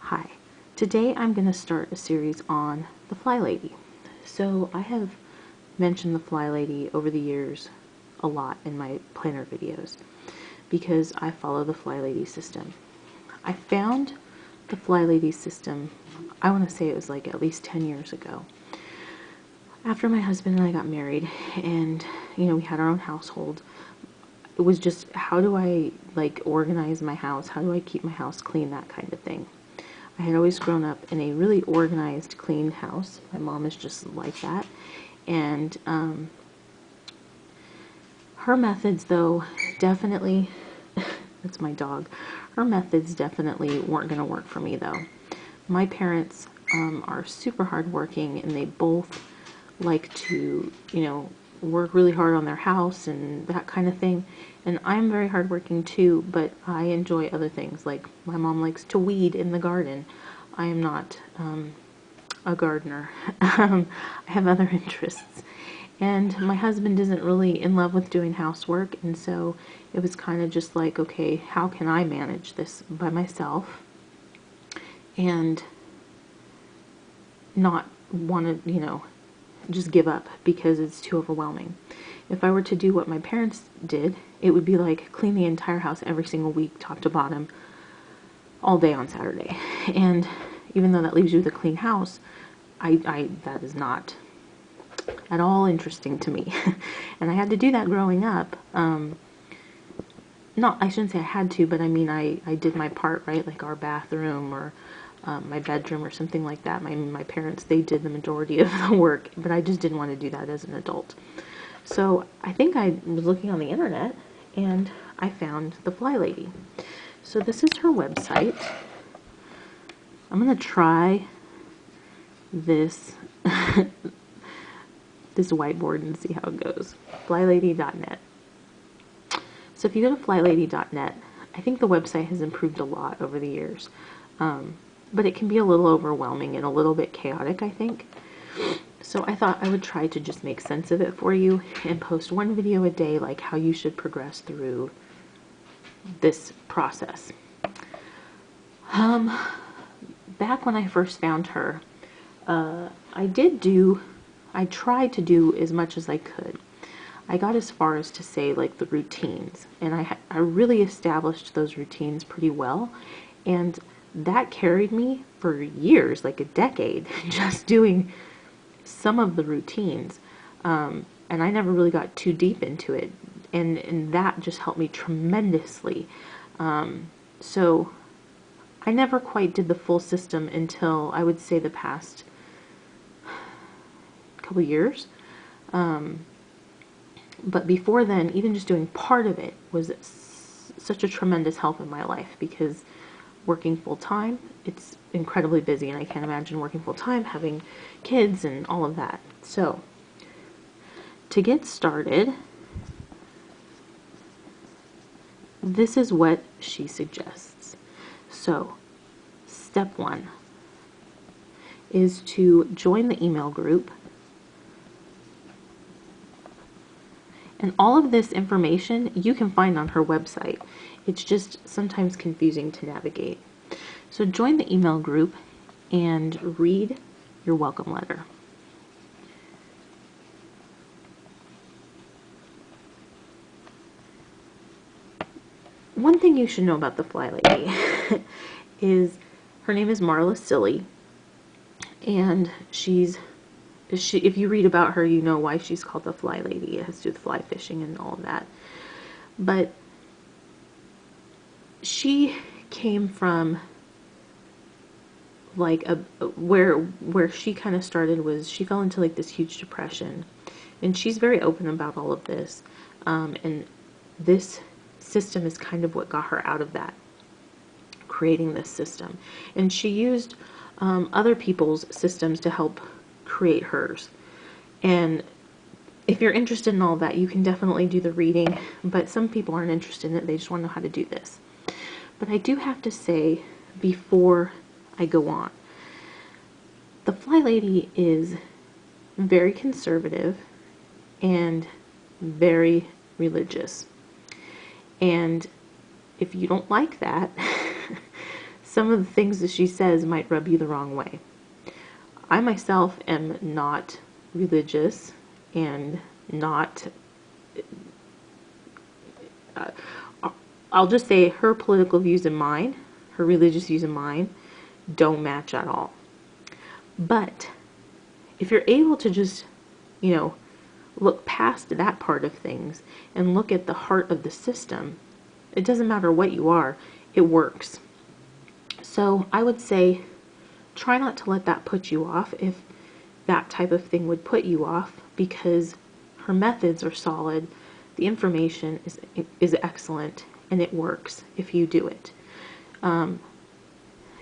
Hi, today I'm going to start a series on the FlyLady. So I have mentioned the FlyLady over the years a lot in my planner videos because I follow the FlyLady system. I found the FlyLady system, I want to say it was like at least 10 years ago. After my husband and I got married and, we had our own household, it was just, how do I organize my house? How do I keep my house clean? That kind of thing. I had always grown up in a really organized, clean house. My mom is just like that. And her methods, though, definitely, that's my dog, her methods definitely weren't going to work for me, though. My parents are super hardworking, and they both like to, work really hard on their house and that kind of thing. And I'm very hardworking too, but I enjoy other things. Like my mom likes to weed in the garden. I am not a gardener. I have other interests. And my husband isn't really in love with doing housework, and so it was kind of just like, okay, how can I manage this by myself and not want to, just give up because it's too overwhelming. If I were to do what my parents did, it would be like clean the entire house every single week, top to bottom, all day on Saturday. And even though that leaves you with a clean house, that is not at all interesting to me. And I had to do that growing up. I shouldn't say I had to, but I mean, I did my part, right? Like our bathroom or my bedroom or something like that. My parents, they did the majority of the work, but I just didn't want to do that as an adult. So I think I was looking on the internet and I found the FlyLady. So this is her website. I'm going to try this this whiteboard and see how it goes. FlyLady.net. So if you go to FlyLady.net, I think the website has improved a lot over the years. But it can be a little overwhelming and a little bit chaotic, I think. So I thought I would try to just make sense of it for you and post one video a day, like how you should progress through this process. Back when I first found her, I tried to do as much as I could. I got as far as to say like the routines, and I really established those routines pretty well, and that carried me for years, like a decade, just doing some of the routines, and I never really got too deep into it, and that just helped me tremendously. So I never quite did the full system until I would say the past couple years. But before then, even just doing part of it was such a tremendous help in my life, because working full-time, it's incredibly busy, and I can't imagine working full-time, having kids and all of that. So to get started, this is what she suggests. So step 1 is to join the email group. And all of this information you can find on her website. It's just sometimes confusing to navigate. So join the email group and read your welcome letter. One thing you should know about the FlyLady is her name is Marla Silly, and if you read about her, you know why she's called the FlyLady. It has to do with fly fishing and all of that. But she came from like where she kind of started was she fell into like this huge depression, and she's very open about all of this, and this system is kind of what got her out of that, creating this system. And she used other people's systems to help create hers. And if you're interested in all that, you can definitely do the reading, but some people aren't interested in it. They just want to know how to do this. But I do have to say, before I go on, the FlyLady is very conservative and very religious. And if you don't like that, some of the things that she says might rub you the wrong way. I myself am not religious and not, I'll just say her political views and mine, her religious views and mine, don't match at all. But if you're able to just, look past that part of things and look at the heart of the system, it doesn't matter what you are, it works. So I would say try not to let that put you off if that type of thing would put you off, because her methods are solid, the information is excellent, and it works if you do it.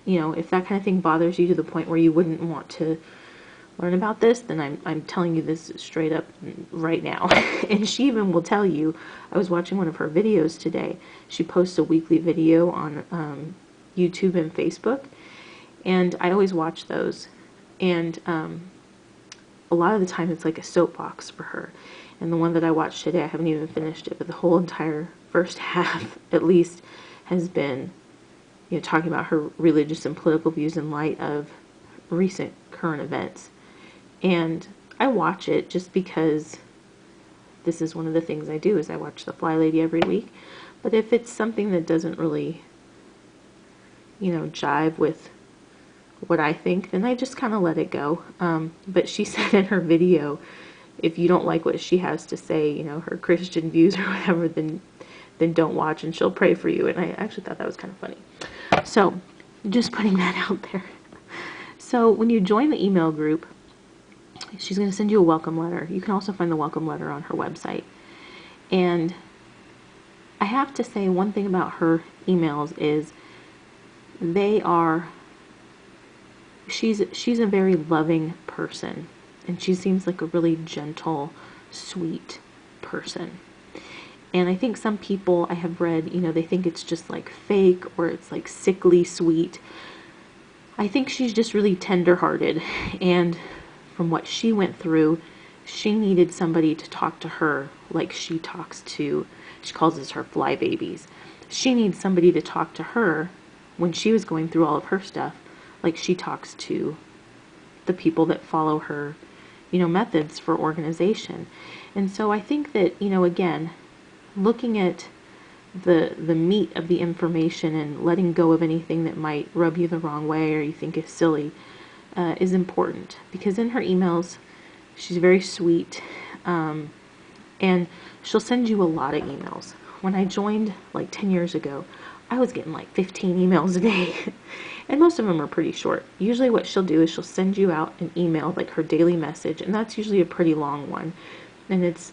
If that kind of thing bothers you to the point where you wouldn't want to learn about this, then I'm telling you this straight up right now. And she even will tell you, I was watching one of her videos today. She posts a weekly video on YouTube and Facebook, and I always watch those. And a lot of the time it's like a soapbox for her. And the one that I watched today, I haven't even finished it, but the whole entire first half, at least, has been, talking about her religious and political views in light of recent current events. And I watch it just because this is one of the things I do, is I watch the FlyLady every week. But if it's something that doesn't really, jive with what I think, then I just kind of let it go. But she said in her video, if you don't like what she has to say, her Christian views or whatever, then don't watch, and she'll pray for you. And I actually thought that was kind of funny. So just putting that out there. So when you join the email group, she's going to send you a welcome letter. You can also find the welcome letter on her website. And I have to say, one thing about her emails is she's a very loving person, and she seems like a really gentle, sweet person. And I think some people I have read, they think it's just like fake, or it's like sickly sweet. I think she's just really tender-hearted, and from what she went through, she needed somebody to talk to her like she talks to, she calls us her fly babies. She needs somebody to talk to her when she was going through all of her stuff, like she talks to the people that follow her, methods for organization. And so I think that, again, looking at the meat of the information and letting go of anything that might rub you the wrong way or you think is silly is important, because in her emails she's very sweet, and she'll send you a lot of emails. When I joined like 10 years ago, I was getting like 15 emails a day and most of them are pretty short. Usually what she'll do is she'll send you out an email, like her daily message, and that's usually a pretty long one, and it's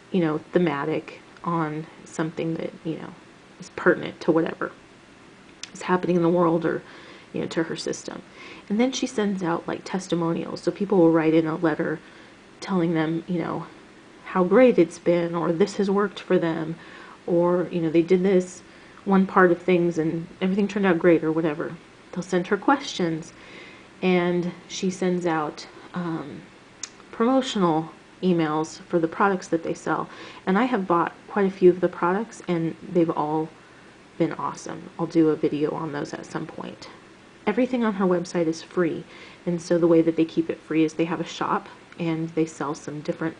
thematic on something that is pertinent to whatever is happening in the world, or to her system. And then she sends out like testimonials, so people will write in a letter telling them how great it's been, or this has worked for them, or they did this one part of things and everything turned out great, or whatever. They'll send her questions, and she sends out promotional emails for the products that they sell. And I have bought quite a few of the products, and they've all been awesome. I'll do a video on those at some point. Everything on her website is free, and so the way that they keep it free is they have a shop, and they sell some different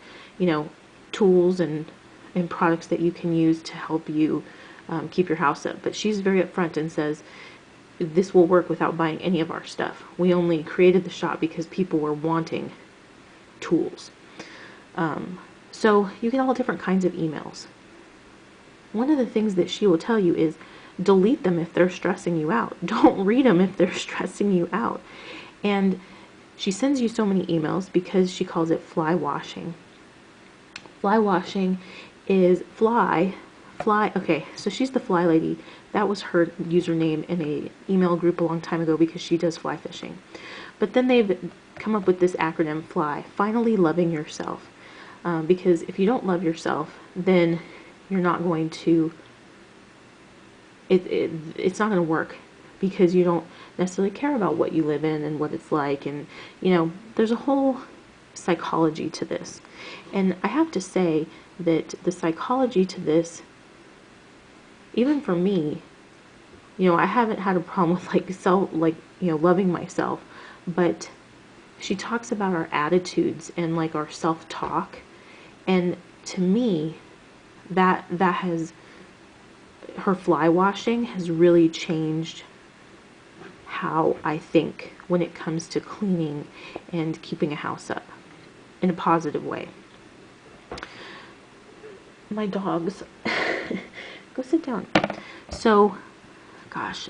tools and products that you can use to help you keep your house up. But she's very upfront and says, this will work without buying any of our stuff. We only created the shop because people were wanting tools. So you get all different kinds of emails. One of the things that she will tell you is delete them if they're stressing you out. Don't read them if they're stressing you out. And she sends you so many emails because she calls it fly washing. Fly washing is okay, so she's the FlyLady. That was her username in a email group a long time ago because she does fly fishing. But then they've come up with this acronym, FLY, finally loving yourself. Because if you don't love yourself, then you're not going to, it's not going to work, because you don't necessarily care about what you live in and what it's like. And there's a whole psychology to this. And I have to say that the psychology to this, even for me, You know, I haven't had a problem with loving myself, but she talks about our attitudes and like our self-talk, and to me, that has, her fly washing has really changed how I think when it comes to cleaning and keeping a house up in a positive way. My dogs, go sit down. So, gosh,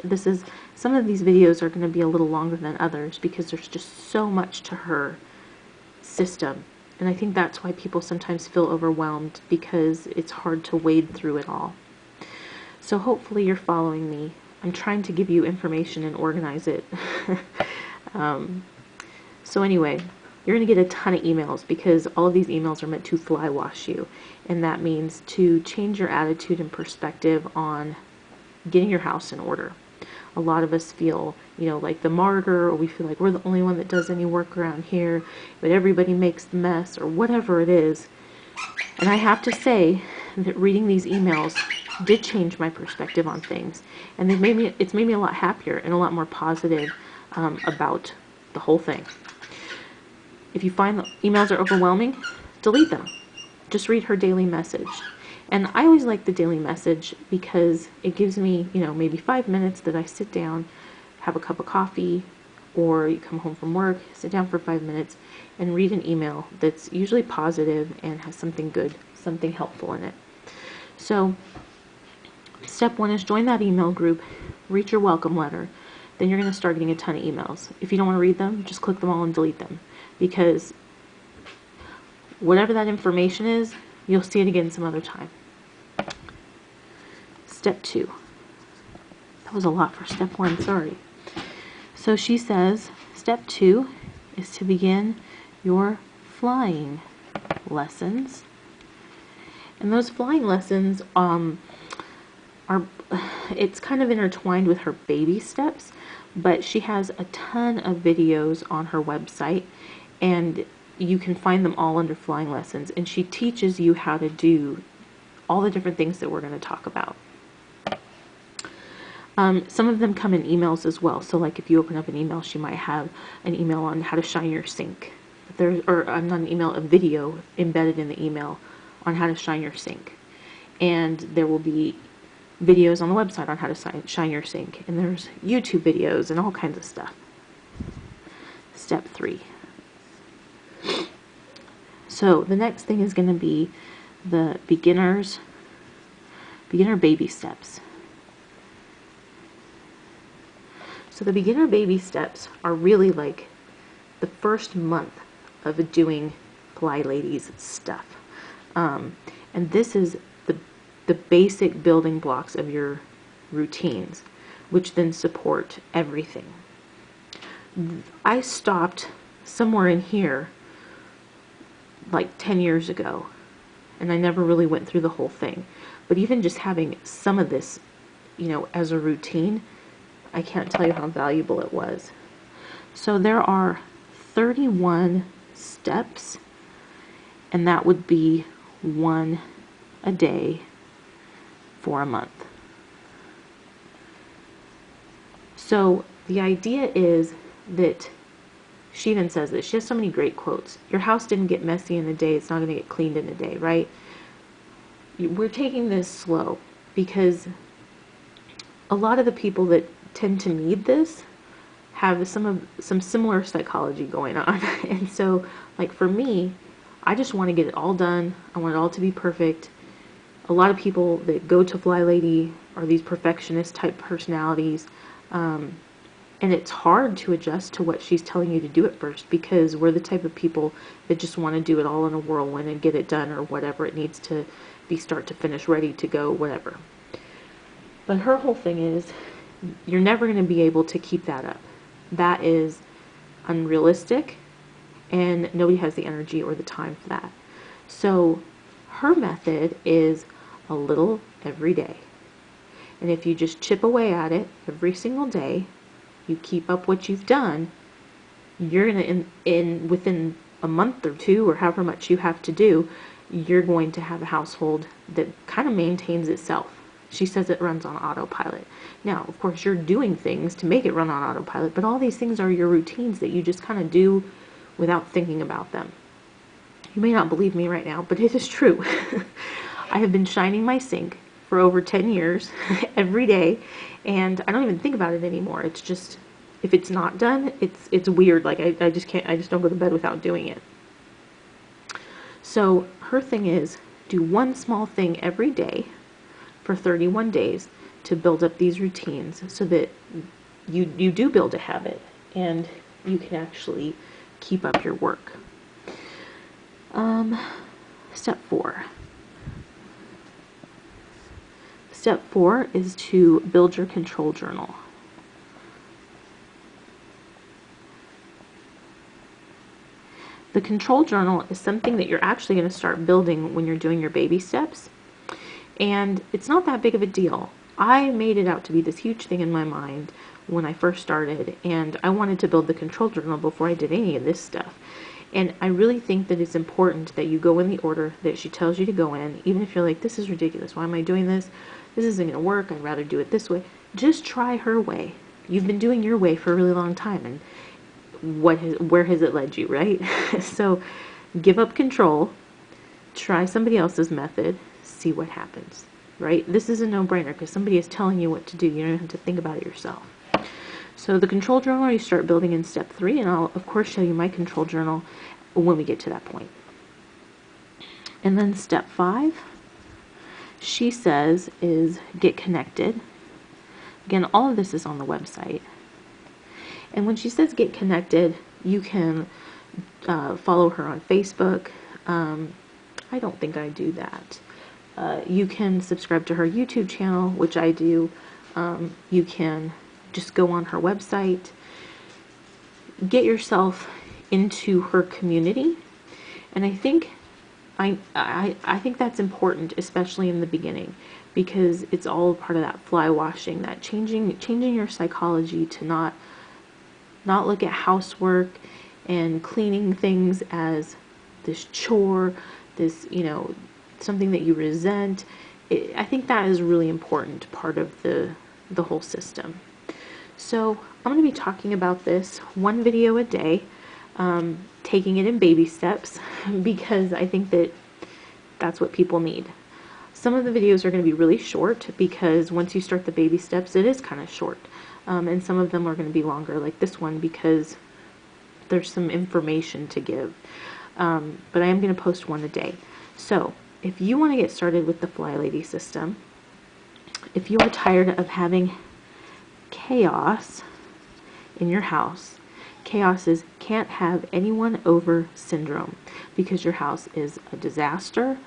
some of these videos are going to be a little longer than others because there's just so much to her system. And I think that's why people sometimes feel overwhelmed, because it's hard to wade through it all. So hopefully you're following me. I'm trying to give you information and organize it. So anyway, you're going to get a ton of emails because all of these emails are meant to fly wash you. And that means to change your attitude and perspective on getting your house in order. A lot of us feel, like the martyr, or we feel like we're the only one that does any work around here, but everybody makes the mess, or whatever it is. And I have to say that reading these emails did change my perspective on things, and it's made me a lot happier and a lot more positive about the whole thing. If you find the emails are overwhelming, delete them. Just read her daily message. And I always like the daily message because it gives me, maybe 5 minutes that I sit down, have a cup of coffee, or you come home from work, sit down for 5 minutes and read an email that's usually positive and has something good, something helpful in it. So step 1 is join that email group, read your welcome letter. Then you're going to start getting a ton of emails. If you don't want to read them, just click them all and delete them, because whatever that information is, you'll see it again some other time. Step 2. That was a lot for step 1, sorry. So she says, step 2 is to begin your flying lessons. And those flying lessons it's kind of intertwined with her baby steps, but she has a ton of videos on her website, and you can find them all under flying lessons, and she teaches you how to do all the different things that we're going to talk about. Some of them come in emails as well. So like if you open up an email, she might have an email on how to shine your sink. Not an email, a video embedded in the email on how to shine your sink. And there will be videos on the website on how to shine your sink. And there's YouTube videos and all kinds of stuff. Step 3. So the next thing is going to be the beginner baby steps. So the beginner baby steps are really like the first month of doing FlyLady's stuff. And this is the basic building blocks of your routines, which then support everything. I stopped somewhere in here like 10 years ago, and I never really went through the whole thing. But even just having some of this, as a routine, I can't tell you how valuable it was. So there are 31 steps, and that would be 1 a day for a month. So the idea is that she even says this. She has so many great quotes. Your house didn't get messy in a day. It's not going to get cleaned in a day, right? We're taking this slow because a lot of the people that tend to need this have some similar psychology going on. And so, like for me, I just want to get it all done. I want it all to be perfect. A lot of people that go to FlyLady are these perfectionist type personalities. And it's hard to adjust to what she's telling you to do at first, because we're the type of people that just want to do it all in a whirlwind and get it done, or whatever it needs to be, start to finish, ready to go, whatever. But her whole thing is, you're never going to be able to keep that up. That is unrealistic, and nobody has the energy or the time for that. So her method is a little every day. And if you just chip away at it every single day, you keep up what you've done, you're going to, within a month or 2, or however much you have to do, you're going to have a household that kind of maintains itself. She says it runs on autopilot. Now, of course, you're doing things to make it run on autopilot, but all these things are your routines that you just kind of do without thinking about them. You may not believe me right now, but it is true. I have been shining my sink for over 10 years every day, and I don't even think about it anymore. It's just, if it's not done, it's weird. Like I just can't, I just don't go to bed without doing it. So her thing is, do one small thing every day for 31 days to build up these routines so that you do build a habit and you can actually keep up your work. Step 4. Step 4 is to build your control journal. The control journal is something that you're actually going to start building when you're doing your baby steps. And it's not that big of a deal. I made it out to be this huge thing in my mind when I first started, and I wanted to build the control journal before I did any of this stuff. And I really think that it's important that you go in the order that she tells you to go in, even if you're like, this is ridiculous. Why am I doing this? This isn't going to work. I'd rather do it this way. Just try her way. You've been doing your way for a really long time, and where has it led you, right? So give up control, try somebody else's method, see what happens, right? This is a no-brainer because somebody is telling you what to do. You don't have to think about it yourself. So the control journal you start building in step 3, and I'll of course show you my control journal when we get to that point. And then step 5, she says, is get connected. Again, all of this is on the website. And when she says get connected, you can follow her on Facebook. I don't think I do that. You can subscribe to her YouTube channel, which I do. You can just go on her website. Get yourself into her community. And I think I think that's important, especially in the beginning, because it's all part of that fly washing, that changing your psychology to not look at housework and cleaning things as this chore, this, something that you resent. I think that is a really important part of the whole system. So I'm going to be talking about this one video a day, taking it in baby steps, because I think that that's what people need. Some of the videos are going to be really short because once you start the baby steps, it is kind of short. And some of them are going to be longer, like this one, because there's some information to give. But I am going to post one a day. So if you want to get started with the FlyLady system, if you are tired of having chaos in your house, chaos is can't have anyone over syndrome, because your house is a disaster.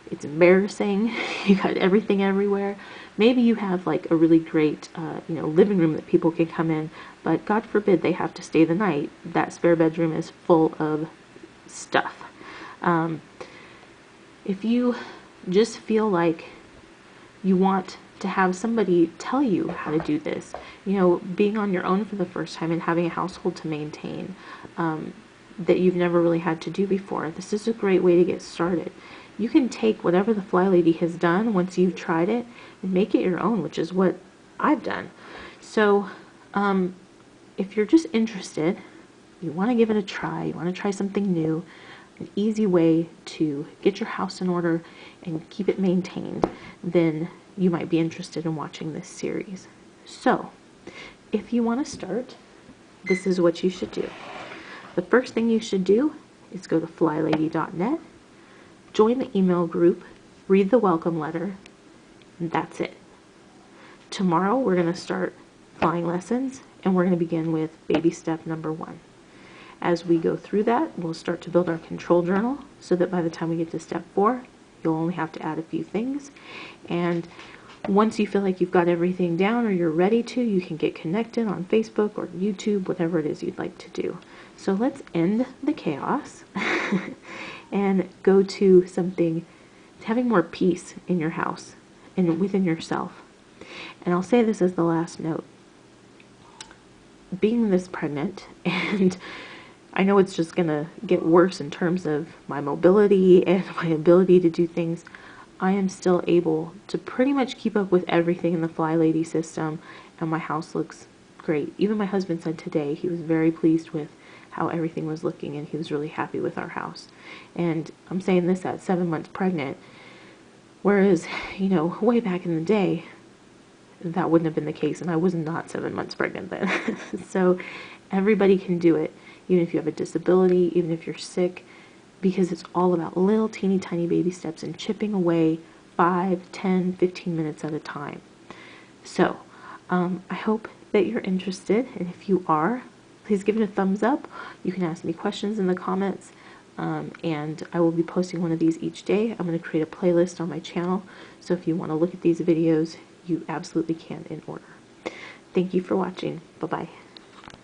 It's embarrassing. You got everything everywhere. Maybe you have like a really great, living room that people can come in, but God forbid they have to stay the night. That spare bedroom is full of stuff. If you just feel like you want to have somebody tell you how to do this, being on your own for the first time and having a household to maintain that you've never really had to do before, this is a great way to get started. You can take whatever the FlyLady has done once you've tried it and make it your own, which is what I've done. So if you're just interested, you want to give it a try, you want to try something new, an easy way to get your house in order and keep it maintained, then you might be interested in watching this series. So if you want to start, this is what you should do. The first thing you should do is go to FlyLady.net, join the email group, read the welcome letter, and that's it. Tomorrow we're going to start flying lessons, and we're going to begin with baby step number 1. As we go through that, we'll start to build our control journal so that by the time we get to step 4, you'll only have to add a few things. And once you feel like you've got everything down or you're ready to, you can get connected on Facebook or YouTube, whatever it is you'd like to do. So let's end the chaos and go to something, having more peace in your house and within yourself. And I'll say this as the last note. Being this pregnant, and I know it's just going to get worse in terms of my mobility and my ability to do things, I am still able to pretty much keep up with everything in the FlyLady system, and my house looks great. Even my husband said today he was very pleased with how everything was looking, and he was really happy with our house. And I'm saying this at 7 months pregnant, whereas, you know, way back in the day, that wouldn't have been the case, and I was not 7 months pregnant then. So everybody can do it, even if you have a disability, even if you're sick, because it's all about little teeny tiny baby steps and chipping away 5, 10, 15 minutes at a time. So I hope that you're interested, and if you are, please give it a thumbs up. You can ask me questions in the comments, and I will be posting one of these each day. I'm going to create a playlist on my channel, so if you want to look at these videos, you absolutely can in order. Thank you for watching. Bye-bye.